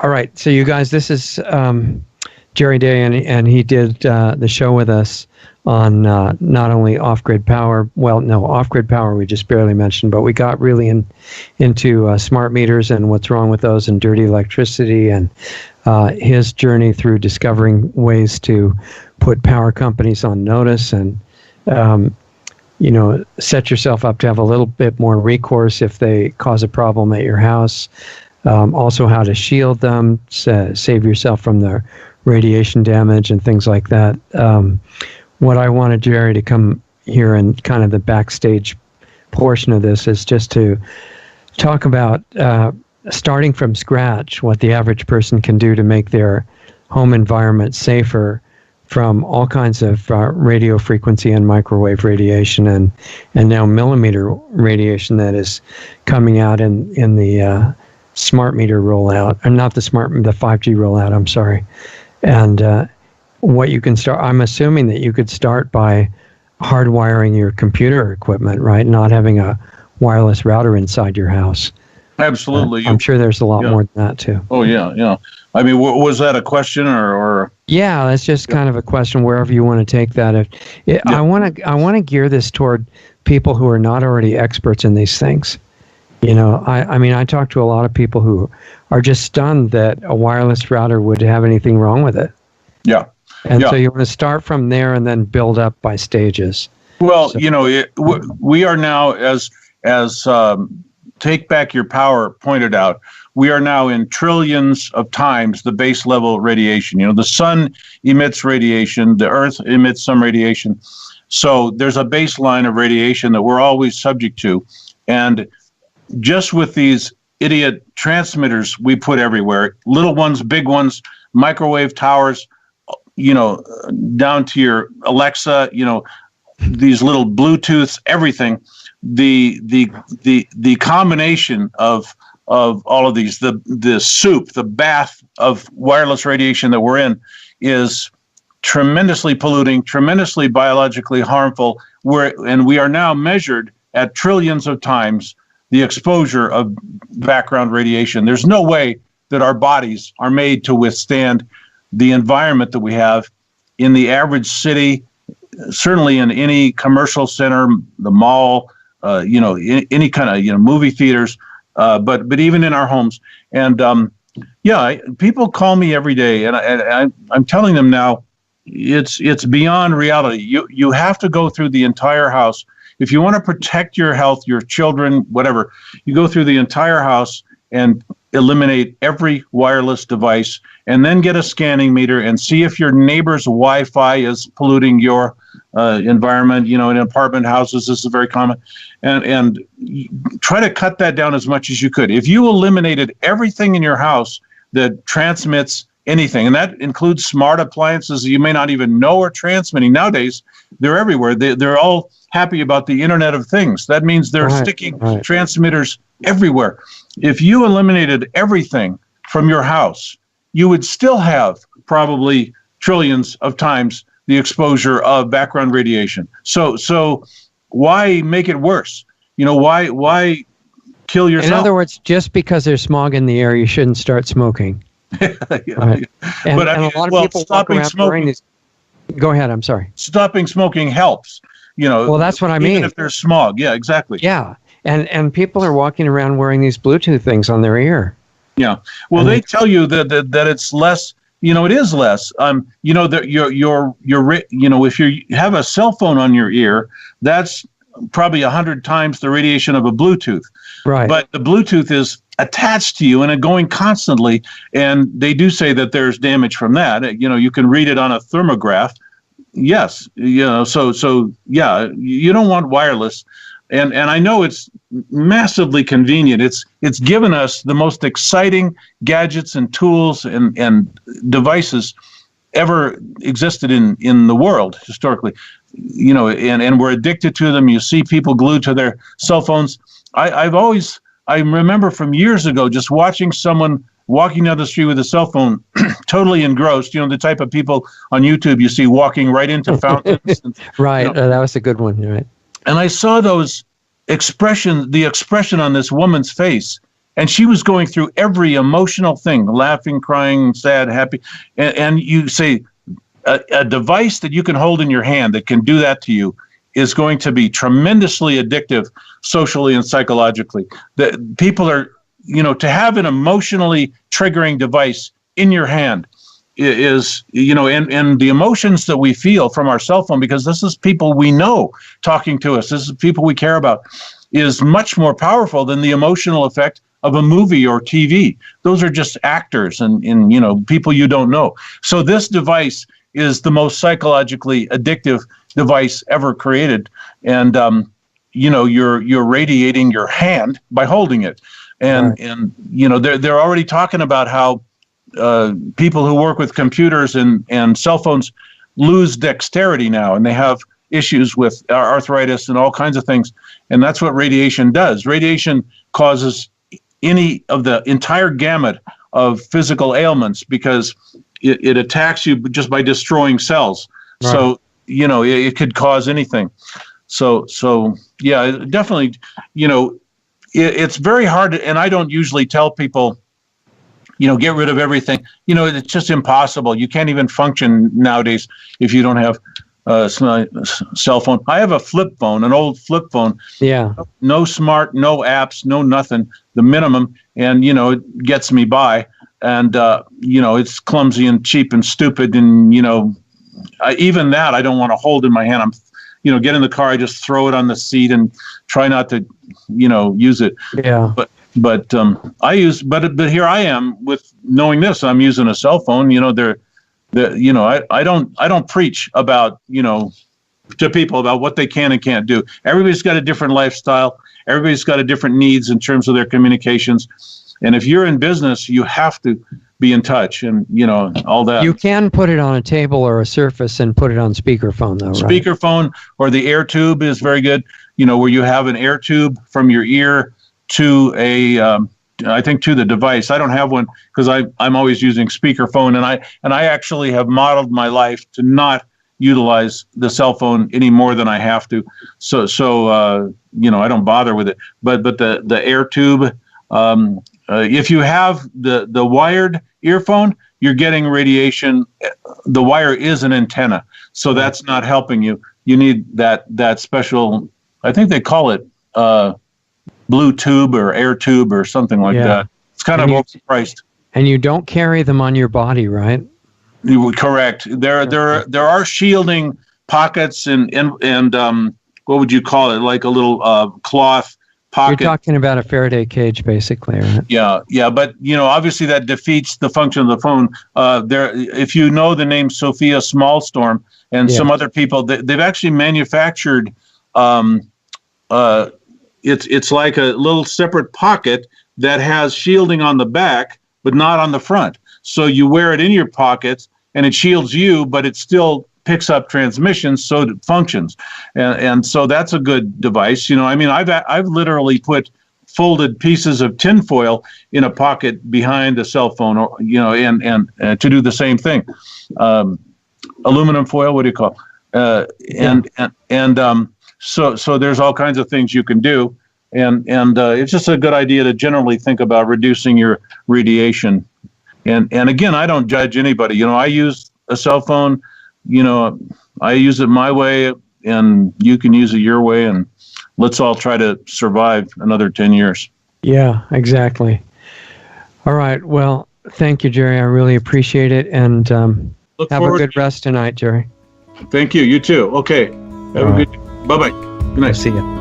All right. So you guys, this is Jerry Day, and he did the show with us on not only off-grid power. Well, no, off-grid power we just barely mentioned, but we got really into smart meters and what's wrong with those and dirty electricity, and his journey through discovering ways to put power companies on notice and set yourself up to have a little bit more recourse if they cause a problem at your house. Also how to shield them, save yourself from the radiation damage and things like that. What I wanted Jerry to come here and kind of the backstage portion of this is just to talk about starting from scratch, what the average person can do to make their home environment safer from all kinds of radio frequency and microwave radiation and now millimeter radiation that is coming out in the smart meter rollout, or not the 5G rollout, I'm sorry. And what you can start, I'm assuming that you could start by hardwiring your computer equipment, right? Not having a wireless router inside your house. Absolutely. I'm sure there's a lot more than that too. Oh, yeah. I mean, was that a question or? Yeah, that's just kind of a question wherever you want to take that. I want to gear this toward people who are not already experts in these things. I mean, I talk to a lot of people who are just stunned that a wireless router would have anything wrong with it. Yeah. And so you want to start from there and then build up by stages. Well, we are now, as Take Back Your Power pointed out, we are now in trillions of times the base level radiation. The sun emits radiation, the earth emits some radiation. So there's a baseline of radiation that we're always subject to. And just with these idiot transmitters we put everywhere, little ones, big ones, microwave towers, down to your Alexa, these little Bluetooths, everything. The combination of all of these, the soup, the bath of wireless radiation that we're in is tremendously polluting, tremendously biologically harmful. We are now measured at trillions of times the exposure of background radiation. There's no way that our bodies are made to withstand the environment that we have in the average city, certainly in any commercial center, the mall, any kind of, movie theaters, but even in our homes. And people call me every day, and I'm telling them now, it's beyond reality. You have to go through the entire house. If you want to protect your health, your children, whatever, you go through the entire house and eliminate every wireless device, and then get a scanning meter and see if your neighbor's Wi-Fi is polluting your environment. In apartment houses, this is very common, and try to cut that down as much as you could. If you eliminated everything in your house that transmits anything, and that includes smart appliances you may not even know are transmitting. Nowadays, they're everywhere. They're all happy about the Internet of Things. That means they're sticking transmitters everywhere. If you eliminated everything from your house, you would still have probably trillions of times the exposure of background radiation. So why make it worse? Why kill yourself? In other words, just because there's smog in the air, you shouldn't start smoking. Right. And a lot of people walk around wearing these. Go ahead. I'm sorry. Stopping smoking helps. Well, that's what I mean. Even if there's smog. Yeah, exactly. Yeah. And people are walking around wearing these Bluetooth things on their ear. Yeah. Well, they tell you that it's less. It is less. That if you have a cell phone on your ear, that's probably 100 times the radiation of a Bluetooth. Right. But the Bluetooth is attached to you and going constantly, and they do say that there's damage from that. You can read it on a thermograph. Yes. So yeah, you don't want wireless. And I know it's massively convenient. It's given us the most exciting gadgets and tools and devices ever existed in the world historically. And we're addicted to them. You see people glued to their cell phones. I remember from years ago just watching someone walking down the street with a cell phone, totally engrossed. The type of people on YouTube you see walking right into fountains. Right. That was a good one. Right. And I saw the expression on this woman's face and she was going through every emotional thing, laughing, crying, sad, happy. And you say, a device that you can hold in your hand that can do that to you is going to be tremendously addictive socially and psychologically. The people are, to have an emotionally triggering device in your hand is, and the emotions that we feel from our cell phone, because this is people we know talking to us, this is people we care about, is much more powerful than the emotional effect of a movie or TV. Those are just actors and people you don't know. So this device is the most psychologically addictive device ever created, and you're radiating your hand by holding it, and right. And they're already talking about how people who work with computers and cell phones lose dexterity now, and they have issues with arthritis and all kinds of things, and that's what radiation does. Radiation causes any of the entire gamut of physical ailments because it attacks you just by destroying cells. Right. So, it could cause anything. So yeah, definitely, it's very hard, and I don't usually tell people, get rid of everything. It's just impossible. You can't even function nowadays if you don't have a cell phone. I have a flip phone, an old flip phone. Yeah. No smart, no apps, no nothing, the minimum, and, it gets me by. And, it's clumsy and cheap and stupid. And, even that I don't want to hold in my hand. I'm, get in the car, I just throw it on the seat and try not to, use it. Yeah. But but here I am with knowing this, I'm using a cell phone, I don't preach about, to people about what they can and can't do. Everybody's got a different lifestyle. Everybody's got a different needs in terms of their communications. And if you're in business, you have to be in touch and, all that. You can put it on a table or a surface and put it on speakerphone, though, right? Speakerphone or the air tube is very good, where you have an air tube from your ear to I think to the device. I don't have one because I'm always using speakerphone, and I actually have modeled my life to not utilize the cell phone any more than I have to. So I don't bother with it. But the air tube, if you have the wired earphone, you're getting radiation. The wire is an antenna, so that's not helping you. You need that special, I think they call it blue tube or air tube or something like that. It's kind of overpriced. And you don't carry them on your body, right? Correct. There are shielding pockets and what would you call it? Like a little cloth pocket. You're talking about a Faraday cage, basically, right? Yeah. But obviously that defeats the function of the phone. If you know the name Sophia Smallstorm and some other people, they've actually manufactured. It's like a little separate pocket that has shielding on the back, but not on the front. So you wear it in your pocket, and it shields you, but it still picks up transmissions, so it functions. And so that's a good device. I've literally put folded pieces of tinfoil in a pocket behind a cell phone, or and to do the same thing. Aluminum foil, what do you call? So there's all kinds of things you can do, and it's just a good idea to generally think about reducing your radiation. And again, I don't judge anybody. I use a cell phone. I use it my way, and you can use it your way. And let's all try to survive another 10 years. Yeah, exactly. All right. Well, thank you, Jerry. I really appreciate it. And have a good rest tonight, Jerry. Thank you. You too. Okay. Have a good. Bye-bye. Good night. See you.